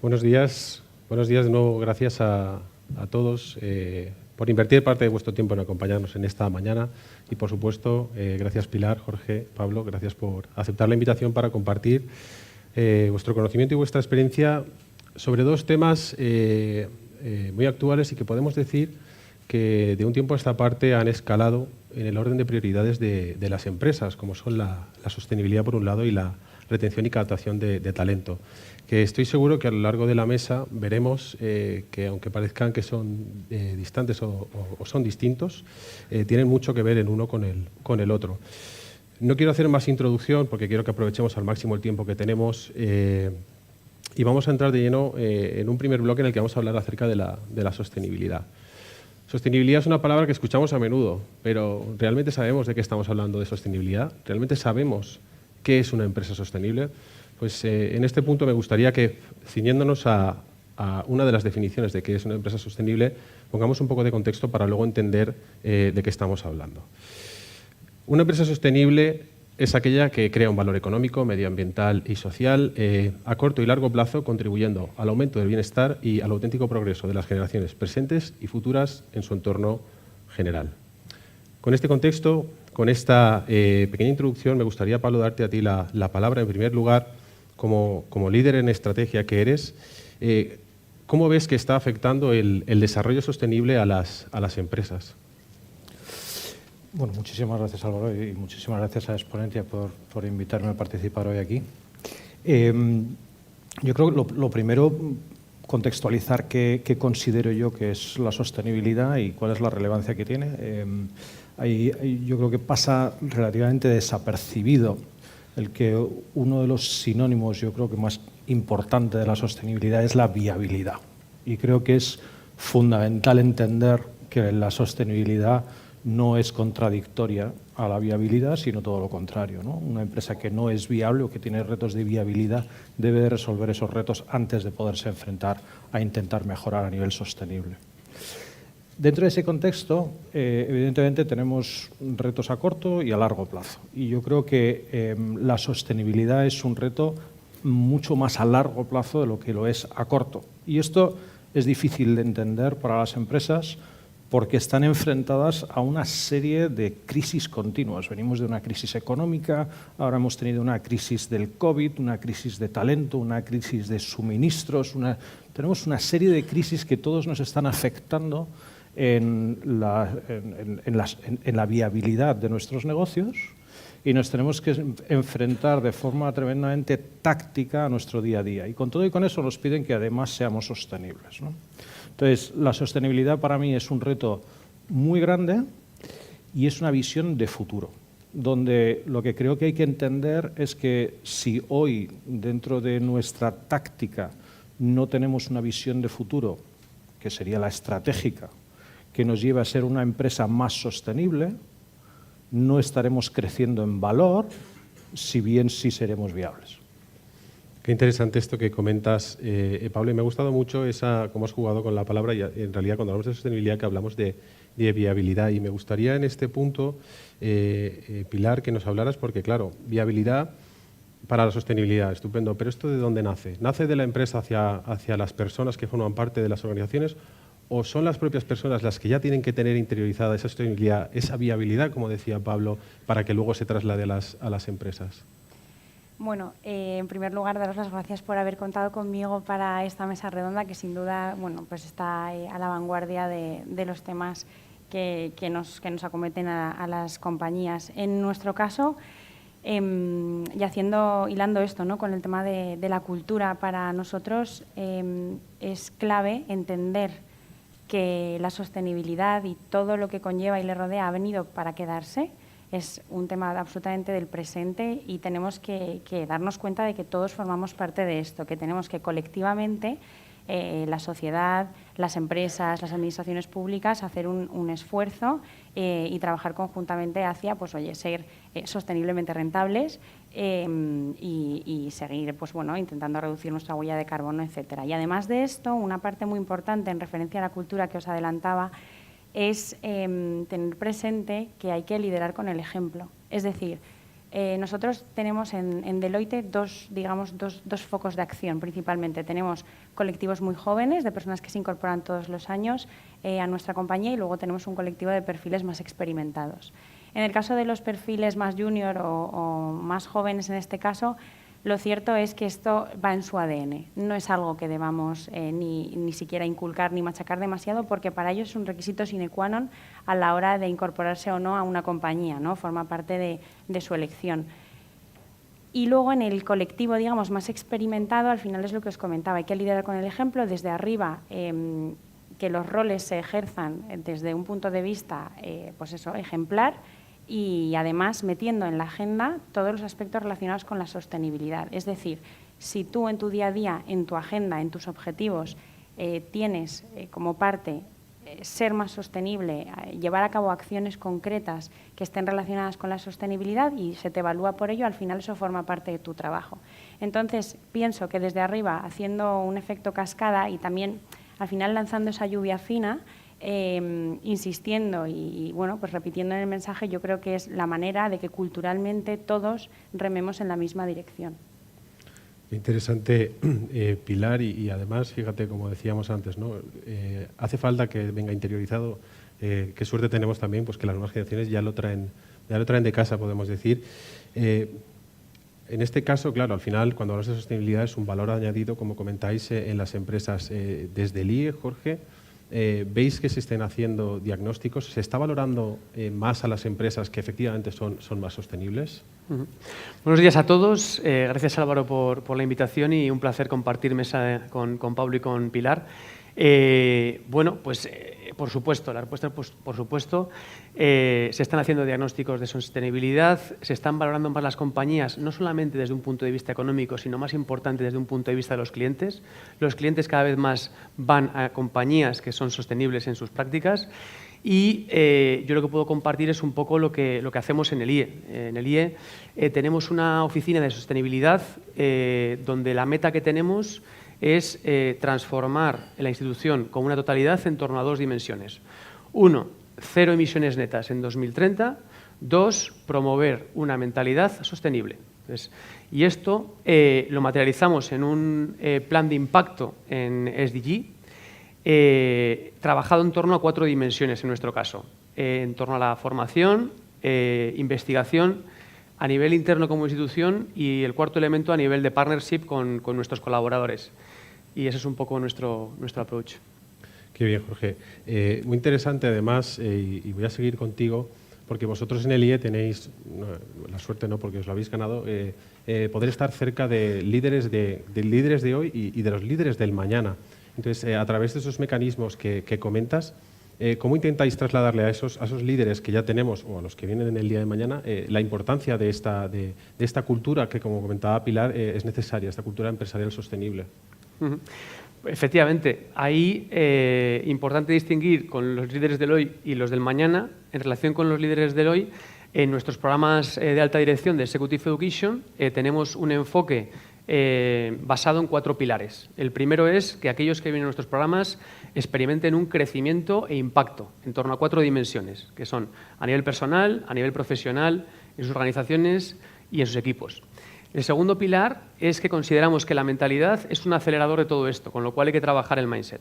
Buenos días de nuevo. Gracias a todos por invertir parte de vuestro tiempo en acompañarnos en esta mañana y, por supuesto, gracias Pilar, Jorge, Pablo, gracias por aceptar la invitación para compartir vuestro conocimiento y vuestra experiencia sobre dos temas muy actuales y que podemos decir que de un tiempo a esta parte han escalado en el orden de prioridades de las empresas, como son la sostenibilidad por un lado y la retención y captación de talento. Que estoy seguro que a lo largo de la mesa veremos que, aunque parezcan que son distantes o son distintos, tienen mucho que ver el uno con el otro. No quiero hacer más introducción porque quiero que aprovechemos al máximo el tiempo que tenemos y vamos a entrar de lleno en un primer bloque en el que vamos a hablar acerca de la sostenibilidad. Sostenibilidad es una palabra que escuchamos a menudo, pero ¿realmente sabemos de qué estamos hablando de sostenibilidad? ¿Realmente sabemos qué es una empresa sostenible? Pues en este punto me gustaría que, ciñéndonos a una de las definiciones de qué es una empresa sostenible, pongamos un poco de contexto para luego entender de qué estamos hablando. Una empresa sostenible es aquella que crea un valor económico, medioambiental y social a corto y largo plazo, contribuyendo al aumento del bienestar y al auténtico progreso de las generaciones presentes y futuras en su entorno general. Con este contexto, con esta pequeña introducción, me gustaría, Pablo, darte a ti la palabra en primer lugar. Como líder en estrategia que eres, ¿cómo ves que está afectando el desarrollo sostenible a las empresas? Bueno, muchísimas gracias, Álvaro, y muchísimas gracias a Exponentia por invitarme a participar hoy aquí. Yo creo que lo primero, contextualizar qué considero yo que es la sostenibilidad y cuál es la relevancia que tiene. Yo creo que pasa relativamente desapercibido el que uno de los sinónimos, yo creo que más importante de la sostenibilidad es la viabilidad. Y creo que es fundamental entender que la sostenibilidad no es contradictoria a la viabilidad, sino todo lo contrario, ¿no? Una empresa que no es viable o que tiene retos de viabilidad debe de resolver esos retos antes de poderse enfrentar a intentar mejorar a nivel sostenible. Dentro de ese contexto, evidentemente tenemos retos a corto y a largo plazo. Y yo creo que la sostenibilidad es un reto mucho más a largo plazo de lo que lo es a corto. Y esto es difícil de entender para las empresas porque están enfrentadas a una serie de crisis continuas. Venimos de una crisis económica, ahora hemos tenido una crisis del COVID, una crisis de talento, una crisis de suministros. Tenemos una serie de crisis que todos nos están afectando en la viabilidad de nuestros negocios y nos tenemos que enfrentar de forma tremendamente táctica a nuestro día a día. Y con todo y con eso nos piden que además seamos sostenibles, ¿no? Entonces, la sostenibilidad para mí es un reto muy grande y es una visión de futuro, donde lo que creo que hay que entender es que si hoy, dentro de nuestra táctica, no tenemos una visión de futuro, que sería la estratégica, que nos lleve a ser una empresa más sostenible, no estaremos creciendo en valor, si bien sí seremos viables. Qué interesante esto que comentas, Pablo, y me ha gustado mucho cómo has jugado con la palabra y en realidad cuando hablamos de sostenibilidad que hablamos de viabilidad y me gustaría en este punto, Pilar, que nos hablaras porque claro, viabilidad para la sostenibilidad, estupendo, pero ¿esto de dónde nace? ¿Nace de la empresa hacia las personas que forman parte de las organizaciones o son las propias personas las que ya tienen que tener interiorizada esa sostenibilidad, esa viabilidad, como decía Pablo, para que luego se traslade a las empresas? Bueno, en primer lugar, daros las gracias por haber contado conmigo para esta mesa redonda que sin duda pues está a la vanguardia de los temas que nos acometen a las compañías. En nuestro caso, y hilando esto, ¿no?, con el tema de la cultura, para nosotros es clave entender que la sostenibilidad y todo lo que conlleva y le rodea ha venido para quedarse. Es un tema absolutamente del presente y tenemos que darnos cuenta de que todos formamos parte de esto, que tenemos que colectivamente, la sociedad, las empresas, las administraciones públicas, hacer un esfuerzo y trabajar conjuntamente hacia ser sosteniblemente rentables y seguir intentando reducir nuestra huella de carbono, etcétera. Y además de esto, una parte muy importante en referencia a la cultura que os adelantaba es tener presente que hay que liderar con el ejemplo. Es decir, Nosotros tenemos en Deloitte dos focos de acción principalmente. Tenemos colectivos muy jóvenes, de personas que se incorporan todos los años a nuestra compañía, y luego tenemos un colectivo de perfiles más experimentados. En el caso de los perfiles más junior o más jóvenes en este caso, lo cierto es que esto va en su ADN. No es algo que debamos ni siquiera inculcar ni machacar demasiado, porque para ellos es un requisito sine qua non a la hora de incorporarse o no a una compañía, ¿no? Forma parte de su elección. Y luego en el colectivo, digamos, más experimentado, al final es lo que os comentaba, hay que liderar con el ejemplo desde arriba, que los roles se ejerzan desde un punto de vista pues eso, ejemplar, y además metiendo en la agenda todos los aspectos relacionados con la sostenibilidad. Es decir, si tú en tu día a día, en tu agenda, en tus objetivos, tienes como parte ser más sostenible, llevar a cabo acciones concretas que estén relacionadas con la sostenibilidad y se te evalúa por ello, al final eso forma parte de tu trabajo. Entonces, pienso que desde arriba, haciendo un efecto cascada y también al final lanzando esa lluvia fina, insistiendo y bueno, pues repitiendo en el mensaje, yo creo que es la manera de que culturalmente todos rememos en la misma dirección. Interesante, Pilar, y además, fíjate, como decíamos antes, ¿no? Hace falta que venga interiorizado. Qué suerte tenemos también, pues que las nuevas generaciones ya lo traen de casa, podemos decir. En este caso, claro, al final, cuando hablamos de sostenibilidad, es un valor añadido, como comentáis, en las empresas. Desde el IE, Jorge, ¿veis que se estén haciendo diagnósticos? ¿Se está valorando más a las empresas que efectivamente son más sostenibles? Buenos días a todos. Gracias, Álvaro, por la invitación, y un placer compartir mesa con Pablo y con Pilar. Bueno, pues por supuesto, la respuesta es por supuesto. Se están haciendo diagnósticos de sostenibilidad, se están valorando más las compañías, no solamente desde un punto de vista económico, sino más importante desde un punto de vista de los clientes. Los clientes cada vez más van a compañías que son sostenibles en sus prácticas. Y yo lo que puedo compartir es un poco lo que hacemos en el IE. En el IE tenemos una oficina de sostenibilidad donde la meta que tenemos es transformar la institución como una totalidad en torno a dos dimensiones. 1, 0 emisiones netas en 2030. 2, promover una mentalidad sostenible. Entonces, y esto lo materializamos en un plan de impacto en SDG, trabajado en torno a 4 dimensiones en nuestro caso, en torno a la formación, investigación, a nivel interno como institución, y el cuarto elemento a nivel de partnership con nuestros colaboradores. Y ese es un poco nuestro approach. Qué bien, Jorge. Muy interesante además, y voy a seguir contigo, porque vosotros en el IE tenéis, la suerte no, porque os lo habéis ganado, poder estar cerca de líderes de hoy y de los líderes del mañana. Entonces, a través de esos mecanismos que comentas, ¿cómo intentáis trasladarle a esos líderes que ya tenemos o a los que vienen en el día de mañana la importancia de esta cultura que, como comentaba Pilar, es necesaria, esta cultura empresarial sostenible? Efectivamente, ahí importante distinguir con los líderes del hoy y los del mañana. En relación con los líderes del hoy, en nuestros programas de alta dirección de Executive Education tenemos un enfoque basado en 4 pilares. El primero es que aquellos que vienen a nuestros programas experimenten un crecimiento e impacto en torno a 4 dimensiones, que son a nivel personal, a nivel profesional, en sus organizaciones y en sus equipos. El segundo pilar es que consideramos que la mentalidad es un acelerador de todo esto, con lo cual hay que trabajar el mindset.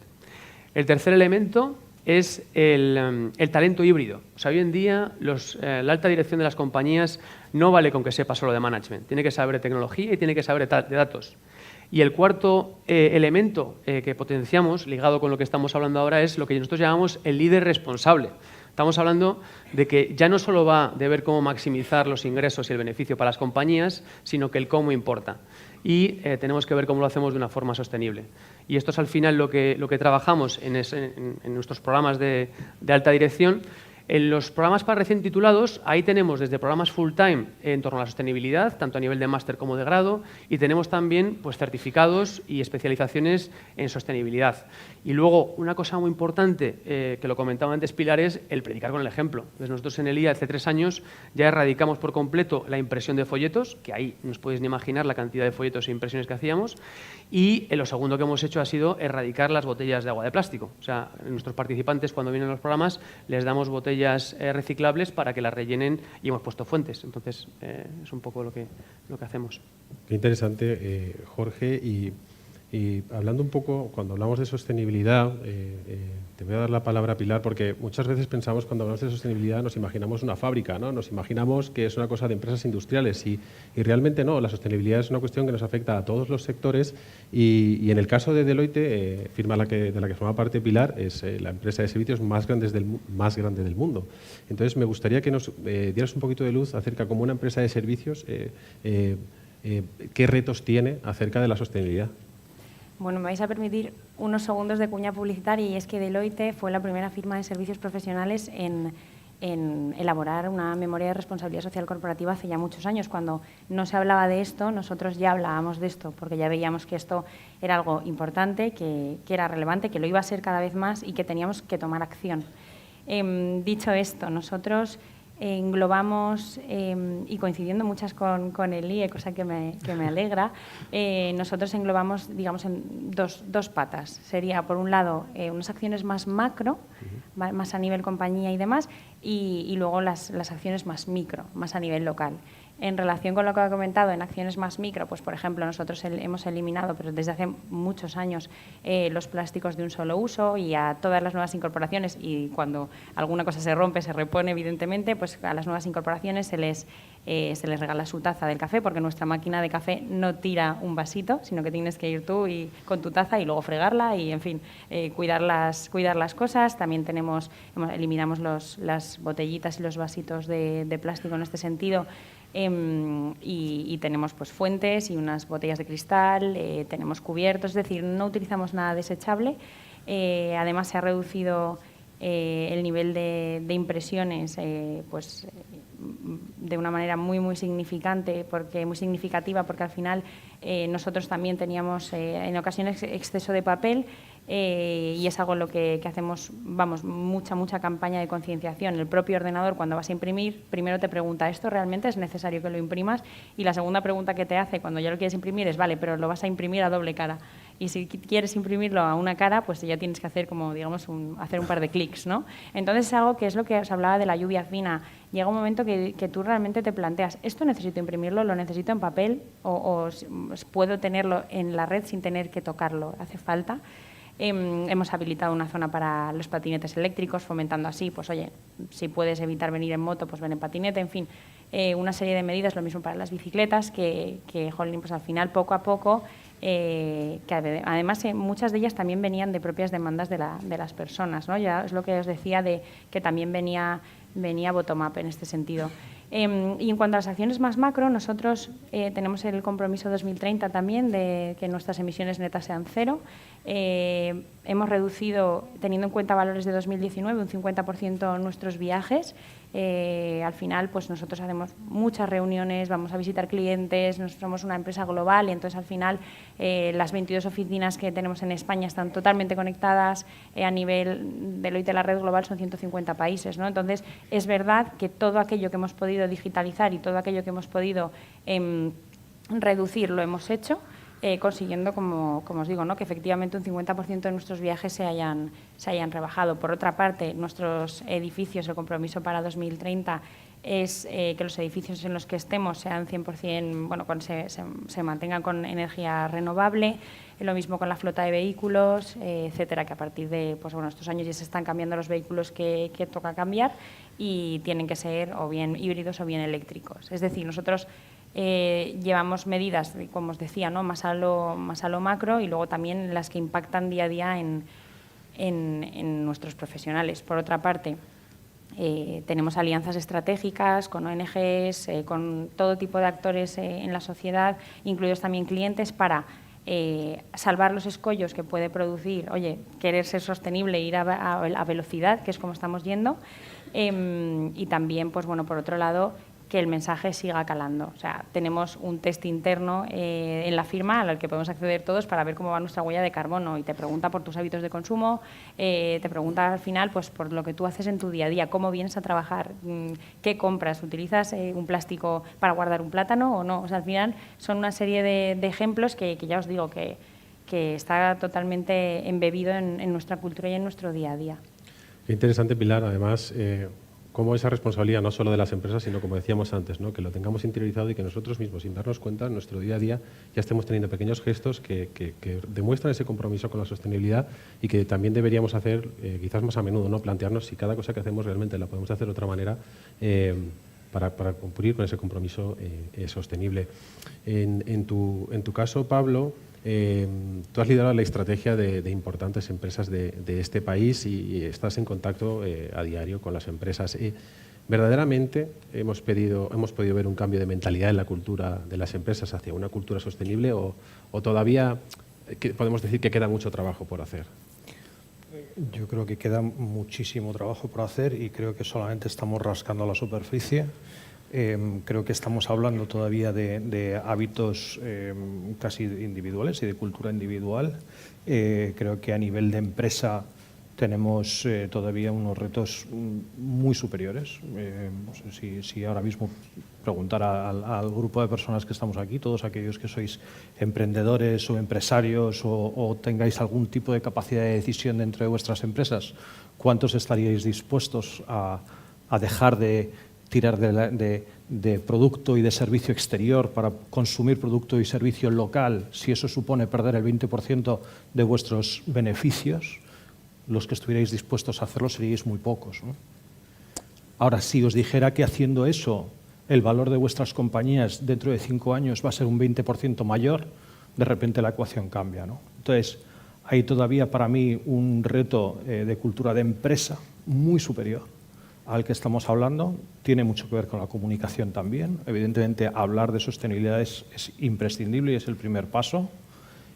El tercer elemento es el talento híbrido. O sea, hoy en día la alta dirección de las compañías no vale con que sepa solo de management, tiene que saber de tecnología y tiene que saber de datos. Y el cuarto elemento que potenciamos, ligado con lo que estamos hablando ahora, es lo que nosotros llamamos el líder responsable. Estamos hablando de que ya no solo va de ver cómo maximizar los ingresos y el beneficio para las compañías, sino que el cómo importa. Y tenemos que ver cómo lo hacemos de una forma sostenible. Y esto es al final lo que trabajamos en nuestros programas de alta dirección. En los programas para recién titulados, ahí tenemos desde programas full-time en torno a la sostenibilidad, tanto a nivel de máster como de grado, y tenemos también pues, certificados y especializaciones en sostenibilidad. Y luego, una cosa muy importante, que lo comentaba antes Pilar, es el predicar con el ejemplo. Entonces, nosotros en el IA, hace 3 años, ya erradicamos por completo la impresión de folletos, que ahí no os podéis ni imaginar la cantidad de folletos e impresiones que hacíamos, y lo segundo que hemos hecho ha sido erradicar las botellas de agua de plástico. O sea, nuestros participantes, cuando vienen a los programas, les damos botellas botellas reciclables para que las rellenen y hemos puesto fuentes. Entonces, es un poco lo que hacemos. Qué interesante, Jorge. Y hablando un poco, cuando hablamos de sostenibilidad, te voy a dar la palabra a Pilar, porque muchas veces pensamos, cuando hablamos de sostenibilidad, nos imaginamos una fábrica, ¿no? Nos imaginamos que es una cosa de empresas industriales y realmente no. La sostenibilidad es una cuestión que nos afecta a todos los sectores y en el caso de Deloitte, firma de la que forma parte Pilar, es la empresa de servicios más grande del mundo. Entonces, me gustaría que nos dieras un poquito de luz acerca, como una empresa de servicios, qué retos tiene acerca de la sostenibilidad. Bueno, me vais a permitir unos segundos de cuña publicitaria, y es que Deloitte fue la primera firma de servicios profesionales en elaborar una memoria de responsabilidad social corporativa hace ya muchos años. Cuando no se hablaba de esto, nosotros ya hablábamos de esto, porque ya veíamos que esto era algo importante, que era relevante, que lo iba a ser cada vez más y que teníamos que tomar acción. Dicho esto, nosotros englobamos, y coincidiendo muchas con el IE, cosa que me alegra, nosotros englobamos, digamos, en dos patas. Sería, por un lado, unas acciones más macro, más a nivel compañía y demás, y luego las acciones más micro, más a nivel local. En relación con lo que ha comentado, en acciones más micro, pues por ejemplo, nosotros hemos eliminado, pero desde hace muchos años, los plásticos de un solo uso, y a todas las nuevas incorporaciones, y cuando alguna cosa se rompe, se repone, evidentemente, pues a las nuevas incorporaciones se les regala su taza del café, porque nuestra máquina de café no tira un vasito, sino que tienes que ir tú con tu taza y luego fregarla y, en fin, cuidar las cosas. También eliminamos las botellitas y los vasitos de plástico en este sentido. Y tenemos pues fuentes y unas botellas de cristal, tenemos cubiertos, es decir, no utilizamos nada desechable. Además, se ha reducido el nivel de impresiones pues, de una manera muy significativa, porque al final nosotros también teníamos en ocasiones exceso de papel. Y es algo en lo que hacemos, mucha campaña de concienciación. El propio ordenador, cuando vas a imprimir, primero te pregunta, ¿esto realmente es necesario que lo imprimas? Y la segunda pregunta que te hace cuando ya lo quieres imprimir es, vale, pero lo vas a imprimir a doble cara. Y si quieres imprimirlo a una cara, pues ya tienes que hacer, como digamos, hacer un par de clics, ¿no? Entonces es algo que es lo que os hablaba de la lluvia fina. Llega un momento que tú realmente te planteas, ¿esto necesito imprimirlo? ¿Lo necesito en papel? ¿O puedo tenerlo en la red sin tener que tocarlo? ¿Hace falta? Hemos habilitado una zona para los patinetes eléctricos, fomentando así, pues oye, si puedes evitar venir en moto, pues ven en patinete, en fin, una serie de medidas, lo mismo para las bicicletas, que jolín, pues al final, poco a poco, que además muchas de ellas también venían de propias demandas de las personas, ¿no? Ya es lo que os decía, de que también venía bottom-up en este sentido. Y en cuanto a las acciones más macro, nosotros tenemos el compromiso 2030 también de que nuestras emisiones netas sean cero. Hemos reducido, teniendo en cuenta valores de 2019, un 50% nuestros viajes. Al final, pues nosotros hacemos muchas reuniones, vamos a visitar clientes, somos una empresa global y entonces al final las 22 oficinas que tenemos en España están totalmente conectadas. A nivel de Deloitte, la red global son 150 países, ¿no? Entonces, es verdad que todo aquello que hemos podido digitalizar y todo aquello que hemos podido reducir lo hemos hecho, consiguiendo, como os digo, ¿no?, que efectivamente un 50% de nuestros viajes se hayan rebajado. Por otra parte, nuestros edificios, el compromiso para 2030 es que los edificios en los que estemos sean 100%, bueno, se mantengan con energía renovable. Lo mismo con la flota de vehículos, etcétera, que a partir de estos años ya se están cambiando los vehículos que toca cambiar y tienen que ser o bien híbridos o bien eléctricos. Es decir, nosotros llevamos medidas, como os decía, ¿no?, más a lo macro, y luego también las que impactan día a día en nuestros profesionales. Por otra parte, tenemos alianzas estratégicas con ONGs, con todo tipo de actores en la sociedad, incluidos también clientes, para salvar los escollos que puede producir, querer ser sostenible e ir a velocidad, que es como estamos yendo, y también, pues bueno, por otro lado, que el mensaje siga calando. O sea, tenemos un test interno en la firma al que podemos acceder todos para ver cómo va nuestra huella de carbono, y te pregunta por tus hábitos de consumo, te pregunta al final pues por lo que tú haces en tu día a día, cómo vienes a trabajar, qué compras, utilizas un plástico para guardar un plátano o no. O sea, al final son una serie de ejemplos que ya os digo que está totalmente embebido en nuestra cultura y en nuestro día a día. Qué interesante, Pilar. Además, cómo esa responsabilidad no solo de las empresas, sino como decíamos antes, ¿no? Que lo tengamos interiorizado y que nosotros mismos, sin darnos cuenta, en nuestro día a día ya estemos teniendo pequeños gestos que demuestran ese compromiso con la sostenibilidad y que también deberíamos hacer quizás más a menudo, ¿no? Plantearnos si cada cosa que hacemos realmente la podemos hacer de otra manera para cumplir con ese compromiso sostenible. En tu caso, Pablo, tú has liderado la estrategia de importantes empresas de este país y estás en contacto a diario con las empresas. ¿Verdaderamente hemos podido ver un cambio de mentalidad en la cultura de las empresas hacia una cultura sostenible o todavía podemos decir que queda mucho trabajo por hacer? Yo creo que queda muchísimo trabajo por hacer y creo que solamente estamos rascando la superficie. Creo que estamos hablando todavía de hábitos casi individuales y de cultura individual. Creo que a nivel de empresa tenemos todavía unos retos muy superiores. No sé si ahora mismo preguntar al grupo de personas que estamos aquí, todos aquellos que sois emprendedores o empresarios o tengáis algún tipo de capacidad de decisión dentro de vuestras empresas, ¿cuántos estaríais dispuestos a dejar de tirar de producto y de servicio exterior para consumir producto y servicio local si eso supone perder el 20% de vuestros beneficios? Los que estuvierais dispuestos a hacerlo seríais muy pocos, ¿no? Ahora, si os dijera que haciendo eso el valor de vuestras compañías dentro de 5 años va a ser un 20% mayor, de repente la ecuación cambia, ¿no? Entonces, hay todavía para mí un reto de cultura de empresa muy superior al que estamos hablando. Tiene mucho que ver con la comunicación también. Evidentemente, hablar de sostenibilidad es imprescindible y es el primer paso.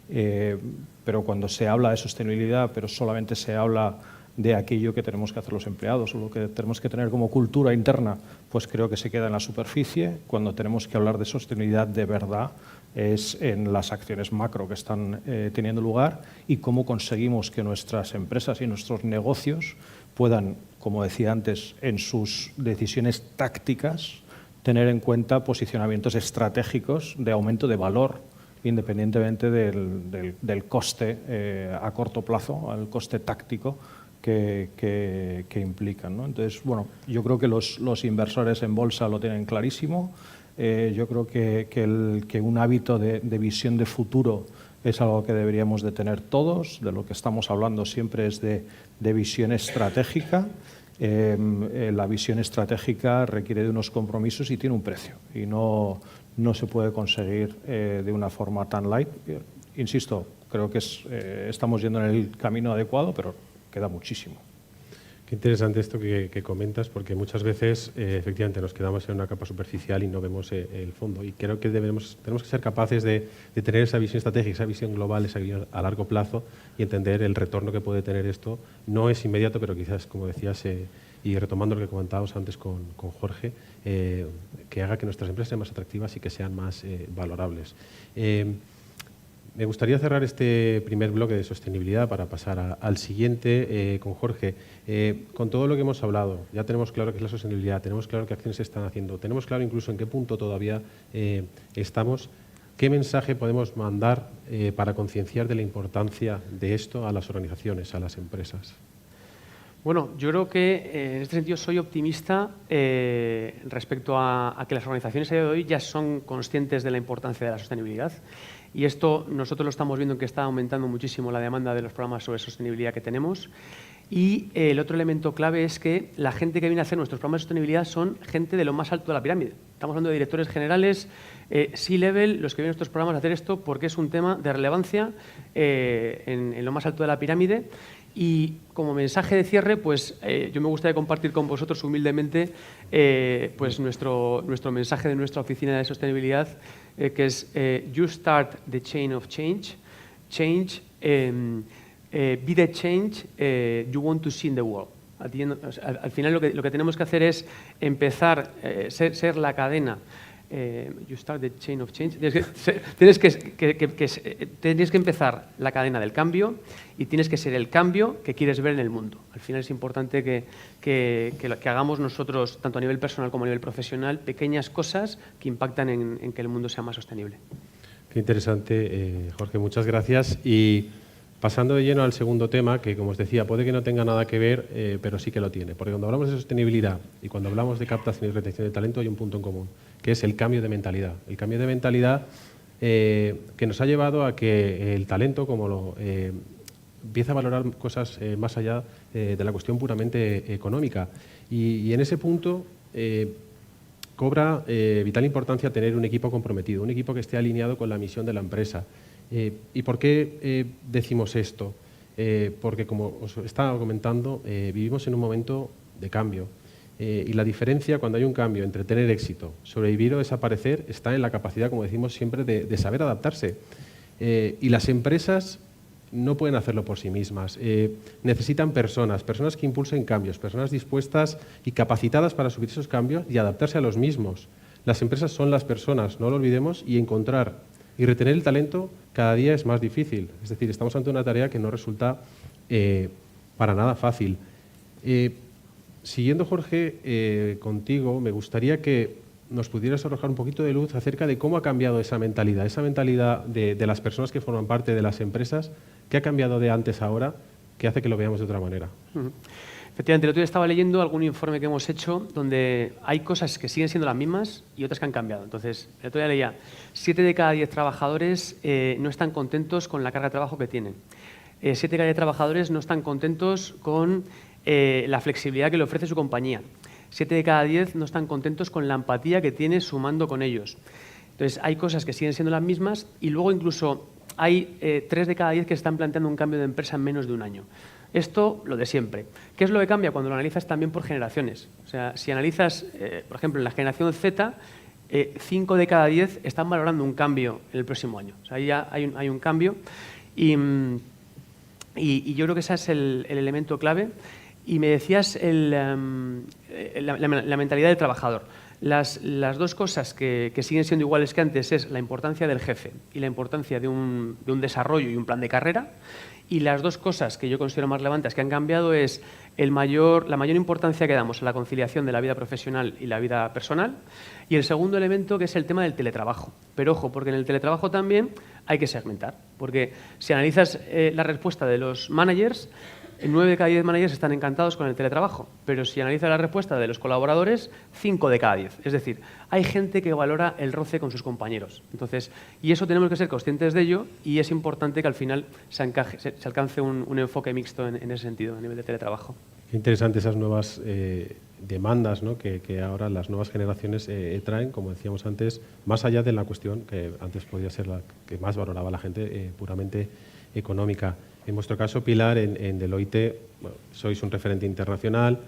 Pero cuando se habla de sostenibilidad, pero solamente se habla de aquello que tenemos que hacer los empleados o lo que tenemos que tener como cultura interna, pues creo que se queda en la superficie. Cuando tenemos que hablar de sostenibilidad de verdad es en las acciones macro que están teniendo lugar y cómo conseguimos que nuestras empresas y nuestros negocios puedan, como decía antes, en sus decisiones tácticas, tener en cuenta posicionamientos estratégicos de aumento de valor, independientemente del coste a corto plazo, al coste táctico que implican, ¿no? Entonces, bueno, yo creo que los inversores en bolsa lo tienen clarísimo. Yo creo que un hábito de visión de futuro es algo que deberíamos de tener todos. De lo que estamos hablando siempre es de visión estratégica. La visión estratégica requiere de unos compromisos y tiene un precio. Y no se puede conseguir de una forma tan light. Insisto, creo que estamos yendo en el camino adecuado, pero queda muchísimo. Qué interesante esto que comentas, porque muchas veces efectivamente nos quedamos en una capa superficial y no vemos el fondo. Y creo que tenemos que ser capaces de tener esa visión estratégica, esa visión global, esa visión a largo plazo y entender el retorno que puede tener esto. No es inmediato, pero quizás, como decías, y retomando lo que comentábamos antes con Jorge, que haga que nuestras empresas sean más atractivas y que sean más valorables. Me gustaría cerrar este primer bloque de sostenibilidad para pasar al siguiente con Jorge. Con todo lo que hemos hablado, ya tenemos claro qué es la sostenibilidad, tenemos claro qué acciones se están haciendo, tenemos claro incluso en qué punto todavía estamos. ¿Qué mensaje podemos mandar para concienciar de la importancia de esto a las organizaciones, a las empresas? Bueno, yo creo que en este sentido soy optimista respecto a que las organizaciones a día de hoy ya son conscientes de la importancia de la sostenibilidad. Y esto nosotros lo estamos viendo que está aumentando muchísimo la demanda de los programas sobre sostenibilidad que tenemos. Y el otro elemento clave es que la gente que viene a hacer nuestros programas de sostenibilidad son gente de lo más alto de la pirámide. Estamos hablando de directores generales, C-level, los que vienen a estos programas a hacer esto porque es un tema de relevancia en lo más alto de la pirámide. Y como mensaje de cierre, pues yo me gustaría compartir con vosotros humildemente pues nuestro mensaje de nuestra oficina de sostenibilidad, que es You start the chain of change. Change, be the change you want to see in the world. Al final lo que tenemos que hacer es empezar, ser la cadena. You start the chain of change. Tienes que empezar la cadena del cambio y tienes que ser el cambio que quieres ver en el mundo. Al final es importante que hagamos nosotros, tanto a nivel personal como a nivel profesional, pequeñas cosas que impactan en que el mundo sea más sostenible. Qué interesante, Jorge, muchas gracias. Y Pasando de lleno al segundo tema, que como os decía, puede que no tenga nada que ver, pero sí que lo tiene. Porque cuando hablamos de sostenibilidad y cuando hablamos de captación y retención de talento hay un punto en común, que es el cambio de mentalidad. El cambio de mentalidad que nos ha llevado a que el talento, empieza a valorar cosas más allá de la cuestión puramente económica. Y en ese punto cobra vital importancia tener un equipo comprometido, un equipo que esté alineado con la misión de la empresa. ¿Y por qué decimos esto? Porque, como os estaba comentando, vivimos en un momento de cambio. Y la diferencia cuando hay un cambio entre tener éxito, sobrevivir o desaparecer, está en la capacidad, como decimos siempre, de saber adaptarse. Y las empresas no pueden hacerlo por sí mismas. Necesitan personas que impulsen cambios, personas dispuestas y capacitadas para subir esos cambios y adaptarse a los mismos. Las empresas son las personas, no lo olvidemos, y encontrar y retener el talento cada día es más difícil. Es decir, estamos ante una tarea que no resulta para nada fácil. Siguiendo, Jorge, contigo, me gustaría que nos pudieras arrojar un poquito de luz acerca de cómo ha cambiado esa mentalidad de las personas que forman parte de las empresas, qué ha cambiado de antes a ahora, que hace que lo veamos de otra manera. Efectivamente, el otro día estaba leyendo algún informe que hemos hecho donde hay cosas que siguen siendo las mismas y otras que han cambiado. Entonces, el otro día leía, 7 de cada 10 trabajadores no están contentos con la carga de trabajo que tienen. 7 de cada 10 trabajadores no están contentos con la flexibilidad que le ofrece su compañía. 7 de cada 10 no están contentos con la empatía que tiene sumando con ellos. Entonces, hay cosas que siguen siendo las mismas y luego incluso hay 3 de cada 10 que están planteando un cambio de empresa en menos de un año. Esto, lo de siempre. ¿Qué es lo que cambia? Cuando lo analizas también por generaciones. O sea, si analizas, por ejemplo, en la generación Z, 5 de cada 10 están valorando un cambio en el próximo año. O sea, ahí ya hay un cambio y yo creo que ese es el elemento clave. Y me decías la mentalidad del trabajador. Las dos cosas que siguen siendo iguales que antes es la importancia del jefe y la importancia de un desarrollo y un plan de carrera. Y las dos cosas que yo considero más relevantes que han cambiado es la mayor importancia que damos a la conciliación de la vida profesional y la vida personal. Y el segundo elemento, que es el tema del teletrabajo. Pero ojo, porque en el teletrabajo también hay que segmentar. Porque si analizas la respuesta de los managers, 9 de cada 10 managers están encantados con el teletrabajo, pero si analizas la respuesta de los colaboradores, 5 de cada 10. Es decir, hay gente que valora el roce con sus compañeros. Entonces, y eso tenemos que ser conscientes de ello y es importante que al final se alcance un enfoque mixto en ese sentido, a nivel de teletrabajo. Qué interesante esas nuevas demandas, ¿no? que ahora las nuevas generaciones traen, como decíamos antes, más allá de la cuestión que antes podía ser la que más valoraba la gente puramente económica. En vuestro caso, Pilar, en Deloitte, bueno, sois un referente internacional,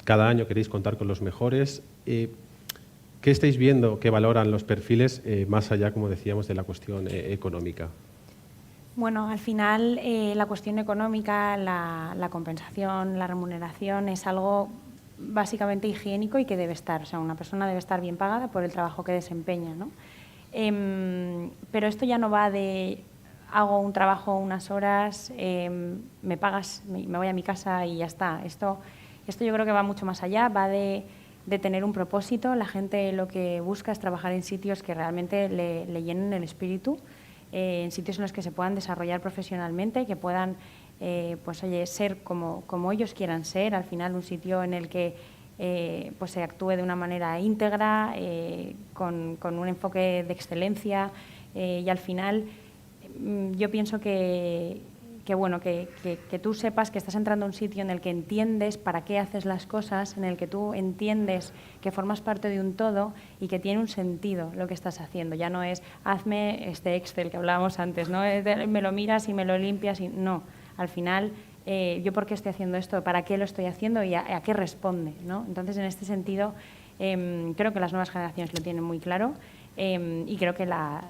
cada año queréis contar con los mejores. ¿Qué estáis viendo que valoran los perfiles más allá, como decíamos, de la cuestión económica? Bueno, al final la cuestión económica, la compensación, la remuneración es algo básicamente higiénico y que debe estar. O sea, una persona debe estar bien pagada por el trabajo que desempeña, ¿no? Pero esto ya no va de hago un trabajo unas horas, me pagas, me voy a mi casa y ya está. Esto yo creo que va mucho más allá, va de tener un propósito. La gente lo que busca es trabajar en sitios que realmente le llenen el espíritu, en sitios en los que se puedan desarrollar profesionalmente, que puedan pues, oye, ser como ellos quieran ser. Al final, un sitio en el que pues se actúe de una manera íntegra, con un enfoque de excelencia y al final yo pienso que tú sepas que estás entrando a un sitio en el que entiendes para qué haces las cosas, en el que tú entiendes que formas parte de un todo y que tiene un sentido lo que estás haciendo. Ya no es hazme este Excel que hablábamos antes, ¿no? Me lo miras y me lo limpias y no. Al final, ¿yo por qué estoy haciendo esto? ¿Para qué lo estoy haciendo? ¿Y a qué responde? ¿No? Entonces, en este sentido, creo que las nuevas generaciones lo tienen muy claro. Y creo que la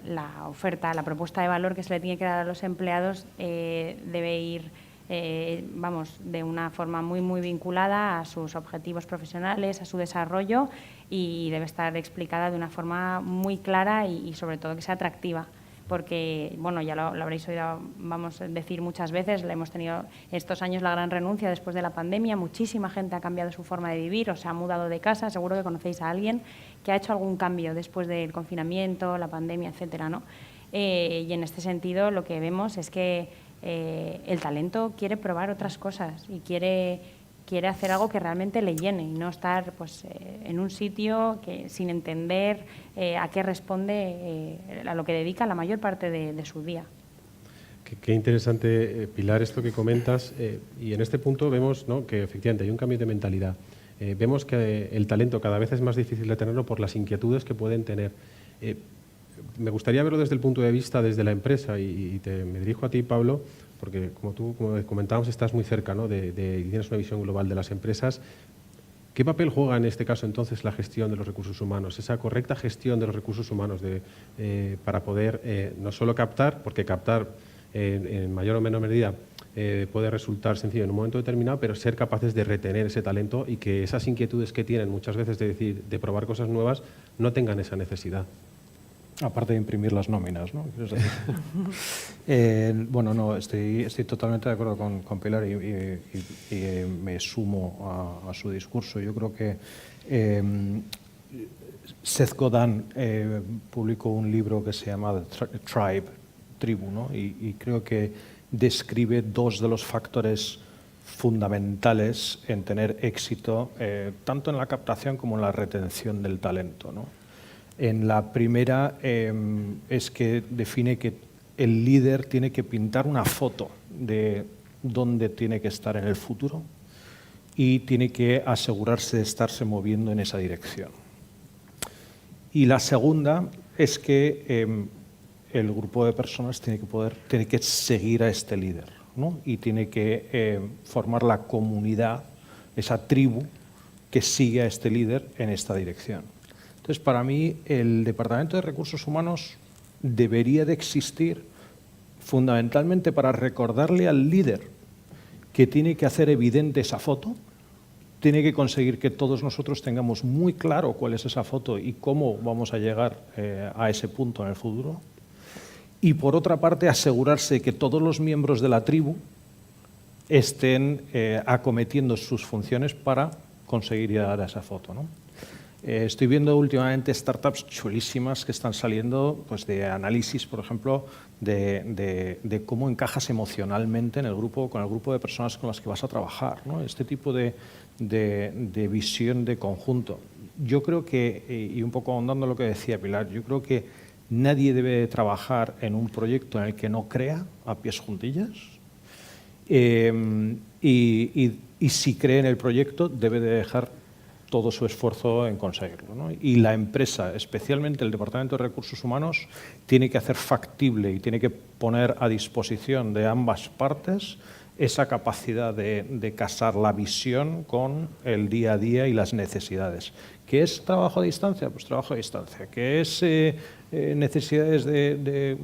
oferta, la propuesta de valor que se le tiene que dar a los empleados debe ir de una forma muy, muy vinculada a sus objetivos profesionales, a su desarrollo y debe estar explicada de una forma muy clara y sobre todo que sea atractiva. Porque, bueno, ya lo habréis oído, vamos a decir muchas veces, hemos tenido estos años la gran renuncia después de la pandemia, muchísima gente ha cambiado su forma de vivir o se ha mudado de casa, seguro que conocéis a alguien que ha hecho algún cambio después del confinamiento, la pandemia, etcétera, ¿no? Y en este sentido lo que vemos es que el talento quiere probar otras cosas y quiere hacer algo que realmente le llene y no estar pues, en un sitio sin entender a qué responde, a lo que dedica la mayor parte de su día. Qué interesante, Pilar, esto que comentas. Y en este punto vemos, ¿no?, que efectivamente hay un cambio de mentalidad. Vemos que el talento cada vez es más difícil de tenerlo por las inquietudes que pueden tener. Me gustaría verlo desde el punto de vista desde la empresa y me dirijo a ti, Pablo, porque como comentábamos, estás muy cerca, ¿no?, y tienes una visión global de las empresas. ¿Qué papel juega en este caso entonces la gestión de los recursos humanos, esa correcta gestión de los recursos humanos para poder no solo captar, porque captar en mayor o menor medida puede resultar sencillo en un momento determinado, pero ser capaces de retener ese talento y que esas inquietudes que tienen muchas veces de probar cosas nuevas no tengan esa necesidad? Aparte de imprimir las nóminas, ¿no? Bueno, no, estoy totalmente de acuerdo con Pilar y me sumo a su discurso. Yo creo que Seth Godin publicó un libro que se llama The Tribu, ¿no? Y creo que describe dos de los factores fundamentales en tener éxito, tanto en la captación como en la retención del talento, ¿no? En la primera es que define que el líder tiene que pintar una foto de dónde tiene que estar en el futuro y tiene que asegurarse de estarse moviendo en esa dirección. Y la segunda es que el grupo de personas tiene que seguir a este líder, ¿no? Y tiene que formar la comunidad, esa tribu que sigue a este líder en esta dirección. Entonces, para mí, el Departamento de Recursos Humanos debería de existir fundamentalmente para recordarle al líder que tiene que hacer evidente esa foto, tiene que conseguir que todos nosotros tengamos muy claro cuál es esa foto y cómo vamos a llegar a ese punto en el futuro. Y, por otra parte, asegurarse que todos los miembros de la tribu estén acometiendo sus funciones para conseguir llegar a esa foto, ¿no? Estoy viendo últimamente startups chulísimas que están saliendo, pues, de análisis, por ejemplo, de cómo encajas emocionalmente en el grupo, con el grupo de personas con las que vas a trabajar, ¿no? Este tipo de visión de conjunto. Yo creo que, y un poco ahondando en lo que decía Pilar, yo creo que nadie debe trabajar en un proyecto en el que no crea a pies juntillas. Y si cree en el proyecto, debe de dejar todo su esfuerzo en conseguirlo, ¿no? Y la empresa, especialmente el Departamento de Recursos Humanos, tiene que hacer factible y tiene que poner a disposición de ambas partes esa capacidad de casar la visión con el día a día y las necesidades. ¿Qué es trabajo a distancia? Pues trabajo a distancia. ¿Qué es necesidades de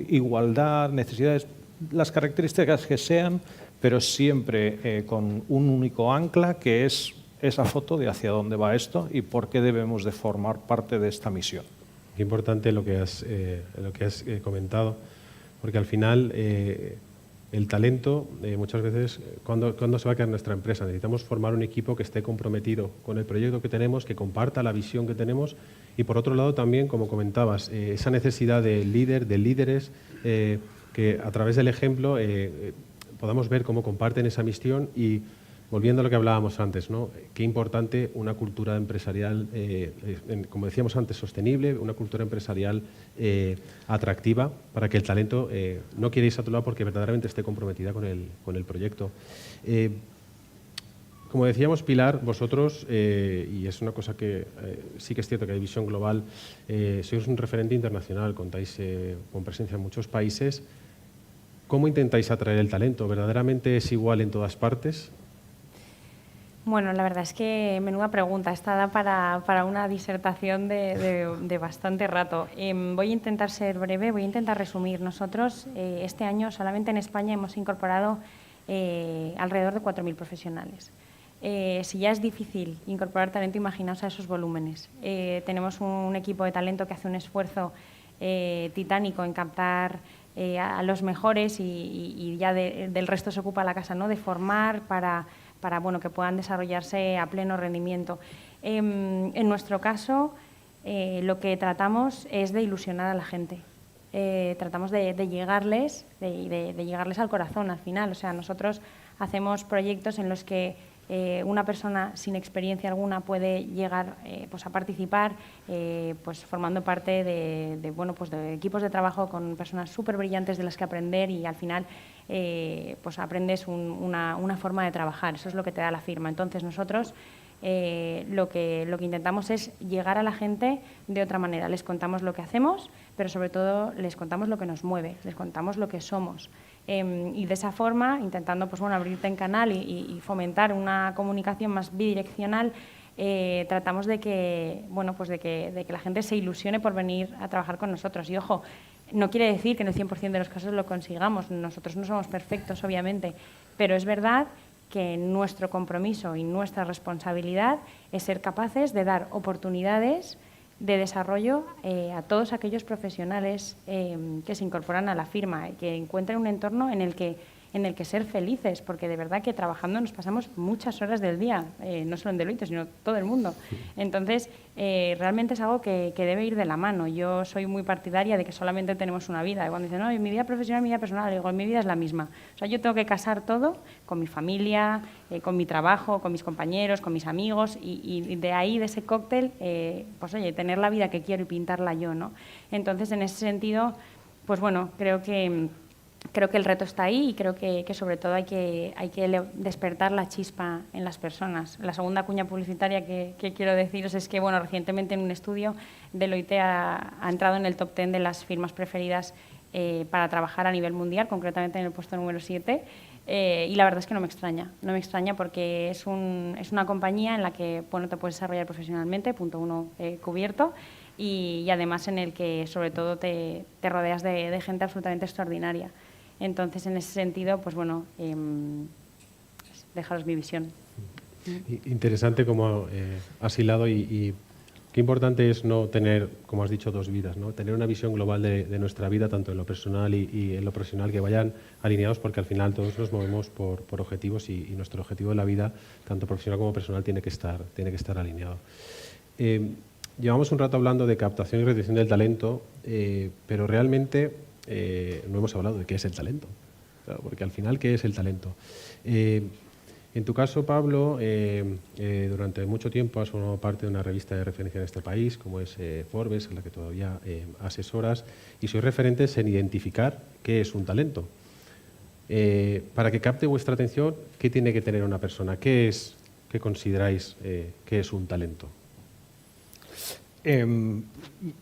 igualdad, necesidades, las características que sean, pero siempre con un único ancla, que es esa foto de hacia dónde va esto y por qué debemos de formar parte de esta misión? Qué importante lo que has comentado, porque al final el talento muchas veces, ¿cuándo se va a quedar nuestra empresa? Necesitamos formar un equipo que esté comprometido con el proyecto que tenemos, que comparta la visión que tenemos y, por otro lado, también, como comentabas, esa necesidad de líder, de líderes, que a través del ejemplo podamos ver cómo comparten esa misión. Y volviendo a lo que hablábamos antes, ¿no? Qué importante una cultura empresarial, como decíamos antes, sostenible, una cultura empresarial atractiva para que el talento no quiera irse a otro lado porque verdaderamente esté comprometida con el proyecto. Como decíamos, Pilar, vosotros, y es una cosa que sí que es cierto que hay visión global, sois un referente internacional, contáis con presencia en muchos países. ¿Cómo intentáis atraer el talento? ¿Verdaderamente es igual en todas partes? Bueno, la verdad es que menuda pregunta, esta da para una disertación de bastante rato. Voy a intentar ser breve, voy a intentar resumir. Nosotros este año solamente en España hemos incorporado alrededor de 4.000 profesionales. Si ya es difícil incorporar talento, imaginaos a esos volúmenes. Tenemos un equipo de talento que hace un esfuerzo titánico en captar a los mejores y ya del resto se ocupa la casa, ¿no? De formar para bueno, que puedan desarrollarse a pleno rendimiento. En nuestro caso, lo que tratamos es de ilusionar a la gente. tratamos de llegarles, de llegarles al corazón al final. O sea, nosotros hacemos proyectos en los que una persona sin experiencia alguna puede llegar pues a participar pues formando parte de equipos de trabajo con personas súper brillantes de las que aprender, y al final pues aprendes una forma de trabajar. Eso es lo que te da la firma. Entonces nosotros lo que intentamos es llegar a la gente de otra manera. Les contamos lo que hacemos, pero sobre todo les contamos lo que nos mueve, les contamos lo que somos. Y de esa forma, intentando pues, abrirte en canal y fomentar una comunicación más bidireccional, tratamos de que la gente se ilusione por venir a trabajar con nosotros. Y ojo, no quiere decir que en el 100% de los casos lo consigamos. Nosotros no somos perfectos, obviamente, pero es verdad que nuestro compromiso y nuestra responsabilidad es ser capaces de dar oportunidades de desarrollo a todos aquellos profesionales que se incorporan a la firma, que encuentren un entorno en el que ser felices, porque de verdad que trabajando nos pasamos muchas horas del día, no solo en Deloitte, sino todo el mundo. Entonces, realmente es algo que debe ir de la mano. Yo soy muy partidaria de que solamente tenemos una vida. Y cuando dicen, no, mi vida profesional, mi vida personal, digo, mi vida es la misma. O sea, yo tengo que casar todo con mi familia, con mi trabajo, con mis compañeros, con mis amigos, y de ahí, de ese cóctel, pues oye, tener la vida que quiero y pintarla yo, ¿no? Entonces, en ese sentido, pues bueno, creo que el reto está ahí, y creo que sobre todo hay que despertar la chispa en las personas. La segunda cuña publicitaria que quiero deciros es que, bueno, recientemente en un estudio Deloitte ha entrado en el top 10 de las firmas preferidas para trabajar a nivel mundial, concretamente en el puesto número 7, y la verdad es que no me extraña porque es una compañía en la que, bueno, te puedes desarrollar profesionalmente, punto uno cubierto, y además en el que sobre todo te rodeas de gente absolutamente extraordinaria. Entonces, en ese sentido, pues bueno, dejaros mi visión. Interesante como has hilado, y qué importante es no tener, como has dicho, dos vidas, ¿no? Tener una visión global de nuestra vida, tanto en lo personal y en lo profesional, que vayan alineados, porque al final todos nos movemos por objetivos, y nuestro objetivo en la vida, tanto profesional como personal, tiene que estar alineado. Llevamos un rato hablando de captación y retención del talento, pero realmente no hemos hablado de qué es el talento. Claro, porque al final, ¿qué es el talento? En tu caso, Pablo, durante mucho tiempo has formado parte de una revista de referencia en este país, como es Forbes, en la que todavía asesoras, y sois referentes en identificar qué es un talento. Para que capte vuestra atención, ¿qué tiene que tener una persona? ¿Qué consideráis que es un talento?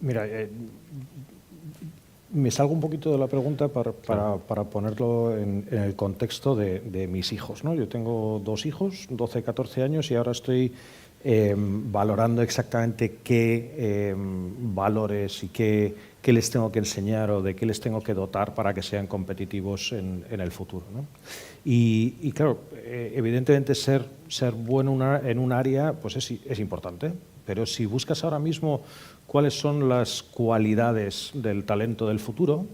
Mira, me salgo un poquito de la pregunta para ponerlo en el contexto de mis hijos, ¿no? Yo tengo 2 hijos, 12 y 14 años, y ahora estoy valorando exactamente qué valores y qué les tengo que enseñar o de qué les tengo que dotar para que sean competitivos en el futuro, ¿no? Y claro, evidentemente ser bueno en un área pues es importante, pero si buscas ahora mismo cuáles son las cualidades del talento del futuro,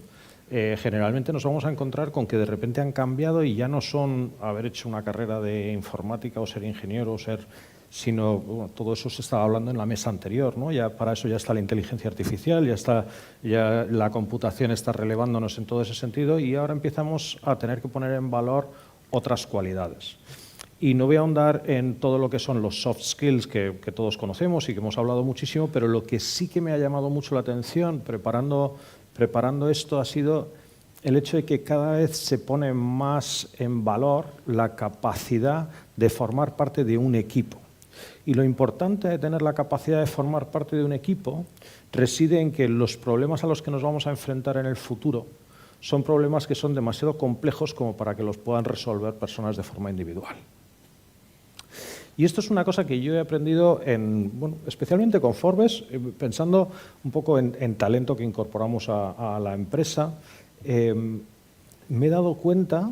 generalmente nos vamos a encontrar con que de repente han cambiado y ya no son haber hecho una carrera de informática o ser ingeniero sino bueno, todo eso se estaba hablando en la mesa anterior, ¿no? Ya para eso ya está la inteligencia artificial, ya la computación está relevándonos en todo ese sentido, y ahora empezamos a tener que poner en valor otras cualidades. Y no voy a ahondar en todo lo que son los soft skills que todos conocemos y que hemos hablado muchísimo, pero lo que sí que me ha llamado mucho la atención preparando esto ha sido el hecho de que cada vez se pone más en valor la capacidad de formar parte de un equipo. Y lo importante de tener la capacidad de formar parte de un equipo reside en que los problemas a los que nos vamos a enfrentar en el futuro son problemas que son demasiado complejos como para que los puedan resolver personas de forma individual. Y esto es una cosa que yo he aprendido especialmente con Forbes, pensando un poco en talento que incorporamos a la empresa. Me he dado cuenta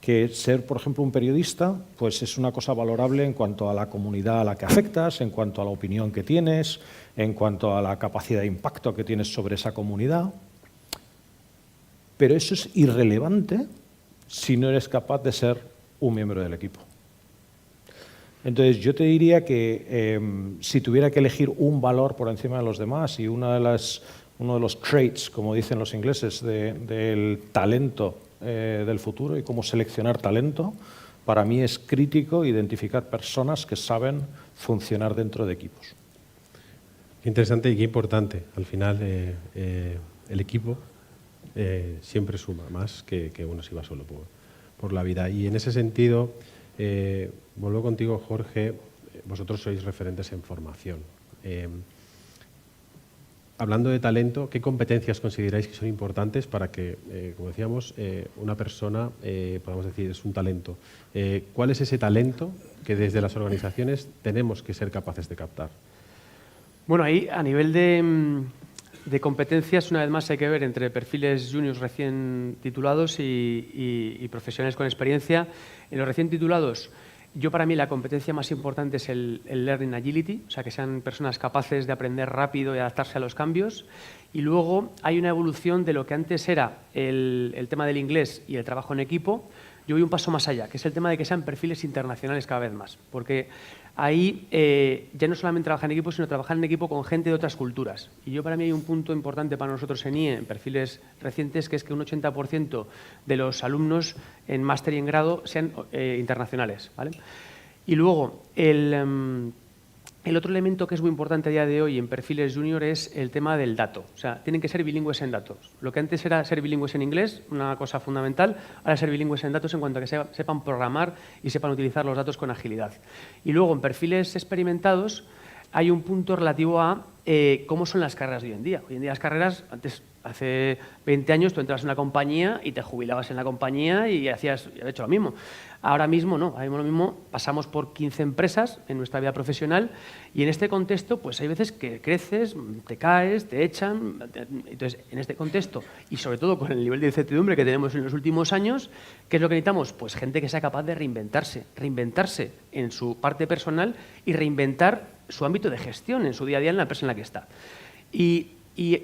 que ser, por ejemplo, un periodista pues es una cosa valorable en cuanto a la comunidad a la que afectas, en cuanto a la opinión que tienes, en cuanto a la capacidad de impacto que tienes sobre esa comunidad. Pero eso es irrelevante si no eres capaz de ser un miembro del equipo. Entonces, yo te diría que si tuviera que elegir un valor por encima de los demás y una de las uno de los traits, como dicen los ingleses, del talento del futuro y cómo seleccionar talento, para mí es crítico identificar personas que saben funcionar dentro de equipos. Qué interesante y qué importante. Al final, el equipo siempre suma más que uno si va solo por la vida. Y en ese sentido, vuelvo contigo, Jorge. Vosotros sois referentes en formación. Hablando de talento, ¿qué competencias consideráis que son importantes para que, como decíamos, una persona, podamos decir, es un talento? ¿Cuál es ese talento que desde las organizaciones tenemos que ser capaces de captar? Bueno, ahí a nivel de competencias, una vez más hay que ver entre perfiles juniors recién titulados y profesionales con experiencia. En los recién titulados, para mí la competencia más importante es el Learning Agility, o sea, que sean personas capaces de aprender rápido y adaptarse a los cambios. Y luego hay una evolución de lo que antes era el tema del inglés y el trabajo en equipo. Yo voy un paso más allá, que es el tema de que sean perfiles internacionales cada vez más, porque ahí ya no solamente trabajar en equipo, sino trabajar en equipo con gente de otras culturas. Y para mí hay un punto importante para nosotros en IE, en perfiles recientes, que es que un 80% de los alumnos en máster y en grado sean internacionales, ¿vale? Y luego, el otro elemento que es muy importante a día de hoy en perfiles junior es el tema del dato. O sea, tienen que ser bilingües en datos. Lo que antes era ser bilingües en inglés, una cosa fundamental, ahora ser bilingües en datos en cuanto a que sepan programar y sepan utilizar los datos con agilidad. Y luego, en perfiles experimentados, hay un punto relativo a cómo son las carreras de hoy en día. Hoy en día las carreras, hace 20 años tú entras en una compañía y te jubilabas en la compañía y habías hecho lo mismo. Ahora mismo no, ahora mismo pasamos por 15 empresas en nuestra vida profesional y en este contexto pues hay veces que creces, te caes, te echan. Entonces, en este contexto y sobre todo con el nivel de incertidumbre que tenemos en los últimos años, ¿qué es lo que necesitamos? Pues gente que sea capaz de reinventarse en su parte personal y reinventar su ámbito de gestión en su día a día en la empresa en la que está. Y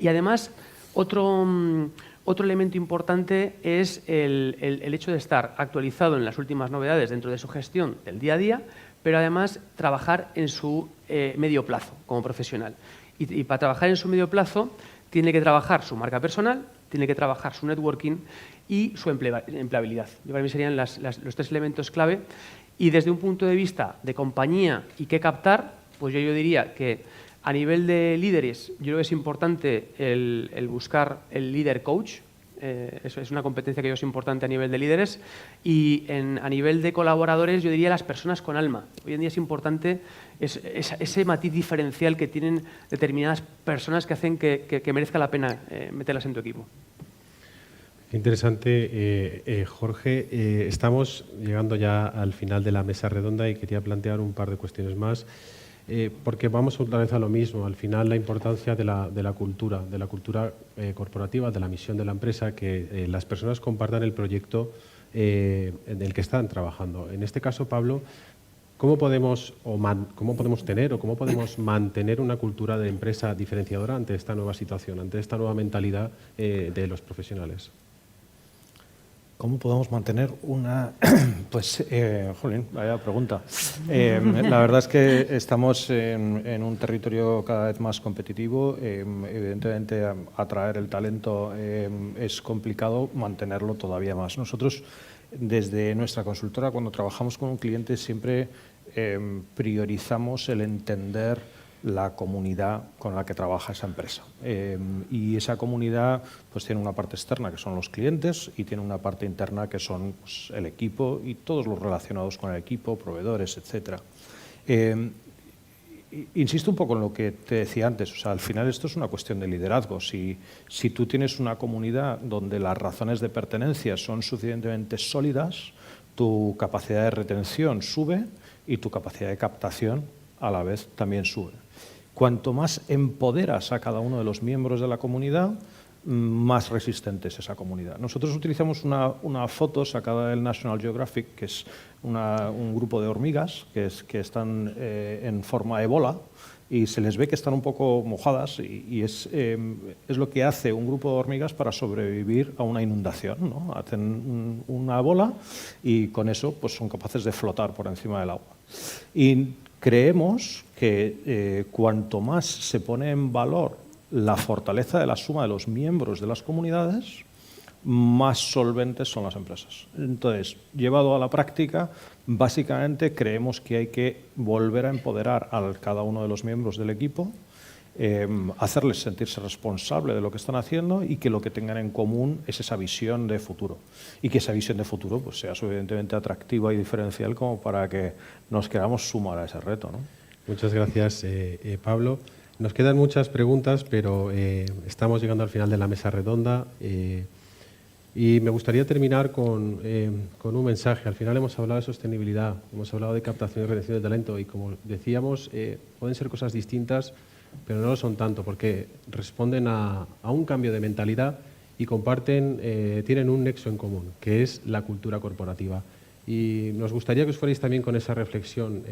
además, otro elemento importante es el hecho de estar actualizado en las últimas novedades dentro de su gestión del día a día, pero además trabajar en su medio plazo como profesional. Y para trabajar en su medio plazo tiene que trabajar su marca personal, tiene que trabajar su networking y su empleabilidad. Para mí serían los tres elementos clave. Y desde un punto de vista de compañía y qué captar, pues yo diría que a nivel de líderes, yo creo que es importante el buscar el líder coach. Eso es una competencia que yo es importante a nivel de líderes. Y a nivel de colaboradores, yo diría las personas con alma. Hoy en día es importante ese matiz diferencial que tienen determinadas personas que hacen que merezca la pena meterlas en tu equipo. Qué interesante, Jorge. Estamos llegando ya al final de la mesa redonda y quería plantear un par de cuestiones más. Porque vamos otra vez a lo mismo, al final la importancia de la cultura corporativa, de la misión de la empresa, que las personas compartan el proyecto en el que están trabajando. En este caso, Pablo, ¿cómo podemos tener o cómo podemos mantener una cultura de empresa diferenciadora ante esta nueva situación, ante esta nueva mentalidad de los profesionales? ¿Cómo podemos mantener una...? Pues, jolín, vaya pregunta. La verdad es que estamos en un territorio cada vez más competitivo. Evidentemente, atraer el talento es complicado, mantenerlo todavía más. Nosotros, desde nuestra consultora, cuando trabajamos con un cliente, siempre priorizamos el entender la comunidad con la que trabaja esa empresa. Y esa comunidad pues tiene una parte externa, que son los clientes, y tiene una parte interna, que son pues, el equipo y todos los relacionados con el equipo, proveedores, etc. Insisto un poco en lo que te decía antes, o sea, al final esto es una cuestión de liderazgo. Si tú tienes una comunidad donde las razones de pertenencia son suficientemente sólidas, tu capacidad de retención sube y tu capacidad de captación a la vez también sube. Cuanto más empoderas a cada uno de los miembros de la comunidad, más resistente es esa comunidad. Nosotros utilizamos una foto sacada del National Geographic, que es un grupo de hormigas que están en forma de bola y se les ve que están un poco mojadas y es lo que hace un grupo de hormigas para sobrevivir a una inundación, ¿no? Hacen una bola y con eso pues, son capaces de flotar por encima del agua. Y creemos que cuanto más se pone en valor la fortaleza de la suma de los miembros de las comunidades, más solventes son las empresas. Entonces, llevado a la práctica, básicamente creemos que hay que volver a empoderar a cada uno de los miembros del equipo, hacerles sentirse responsable de lo que están haciendo y que lo que tengan en común es esa visión de futuro. Y que esa visión de futuro pues, sea suficientemente atractiva y diferencial como para que nos queramos sumar a ese reto, ¿no? Muchas gracias, Pablo. Nos quedan muchas preguntas, pero estamos llegando al final de la mesa redonda. Y me gustaría terminar con un mensaje. Al final hemos hablado de sostenibilidad, hemos hablado de captación y retención de talento y, como decíamos, pueden ser cosas distintas, pero no lo son tanto porque responden a un cambio de mentalidad y tienen un nexo en común, que es la cultura corporativa. Y nos gustaría que os fuerais también con esa reflexión,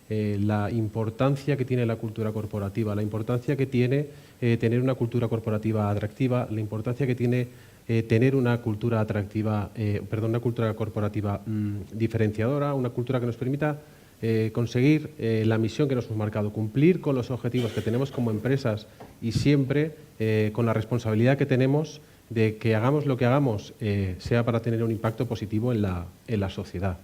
la importancia que tiene la cultura corporativa, la importancia que tiene tener una cultura corporativa atractiva, la importancia que tiene tener una cultura atractiva, una cultura corporativa diferenciadora, una cultura que nos permita conseguir la misión que nos hemos marcado, cumplir con los objetivos que tenemos como empresas y siempre con la responsabilidad que tenemos de que hagamos lo que hagamos sea para tener un impacto positivo en la sociedad.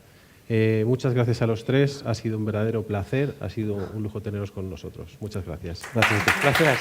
Muchas gracias a los tres, ha sido un verdadero placer, ha sido un lujo teneros con nosotros. Muchas gracias. Gracias. Gracias.